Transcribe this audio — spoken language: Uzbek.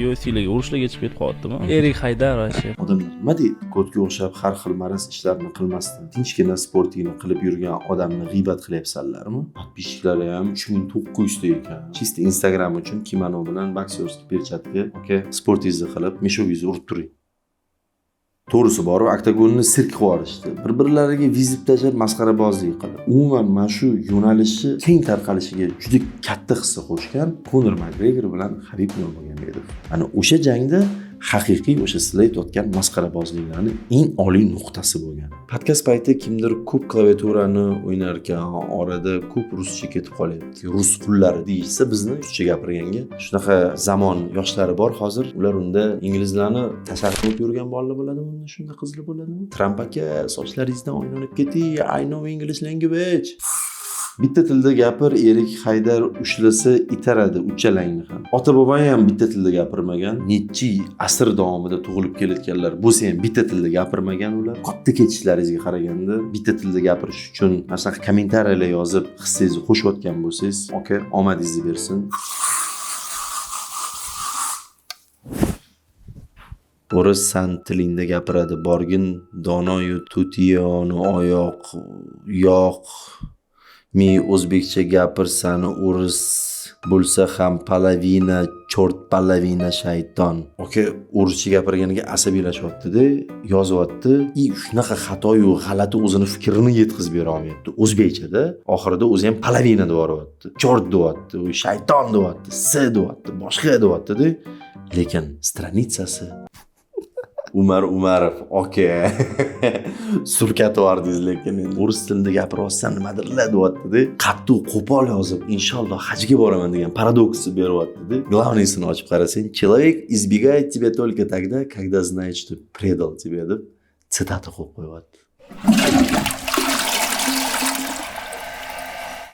UFC'larga urushlarga chiqib ketib qolyaptimi? Erik Haydar vashi. Odamlar nima deydi? Kotga o'xshab har xil maraz ishlarni qilmasdan tinchgina sportingni qilib yurgan odamni g'iybat qilyapsanlarmi? Podpishchiklari ham 3900 ta ekan. Chista Instagram uchun kimono bilan boksyorskiy perchatga, sportingizni qilib, meshogingizni urib turing. To'g'risi borib, oktagonni sirk qilib yuborishdi. Bir-birlariga vizib tashab masxarabozlik qilib. Umuman mana shu yo'nalishni keng tarqalishiga juda katta hissa qo'shgan Conor Makgregor bilan Habib Nurmagomedov. Ana o'sha jangda haqiqiy o'sha sizlar aytayotgan masxarabozliklarning eng oliy nuqtasi bo'lgan. Podkast payti kimdir ko'p klaviaturani o'ynar ekan, orada ko'p ruscha ketib qolyapti. Rus qullari deyishsa bizni ruscha gapirganga. Shunaqa zamon yoshlari bor hozir. Ular unda inglizlarni tasarruf qilib yurgan bolalar bo'ladimi? Shunda qizlar bo'ladimi? Tramp aka, sochlaringizdan o'ynanib keting. I know English language. Bitta tilda gapir, Erik Haydar ushlasa itaradi uchalangni ham. Ota-bobang ham bitta tilda gapirmagan. Nechi asr davomida tug'ilib kelayotganlar bo'lsa ham bitta tilda gapirmagan ular. Katta ketishlaringizga qaraganda bitta tilda gapirish uchun masalan kommentariyalar yozib, hissingizni qo'shayotgan bo'lsangiz, aka, omadingizni bersin. O'ris san tilingda gapiradi. Borgin donoyu tutiyoni oyoq yoq. Mi o'zbekcha gapirsani o'ris bo'lsa ham palavina chort palavina shayton. Oka o'rischa gapirganiga asabiylashyapti-da, yozyapti. Shunaqa xatoyu g'alati o'zini fikrini yetkazib bera olmayapti. O'zbekchada oxirida o'zi ham palavina deb yuboryapti. Chort deyapti, shayton deyapti, deyapti, boshqa deyapti-da. Lekin stranitsasi Umar Umarov, aka. Surkatib yordingiz, lekin endi o'ris tilida gapiryapsan, nimadirlar deyapti-da. Qattiq qo'pol yozib, inshaalloh hajga boraman degan paradoksni beryapti-da. Главныйsini ochib qarasang, человек избегает тебя только тогда, когда знает, что предал тебя, deb sitata qo'yib qo'yapti.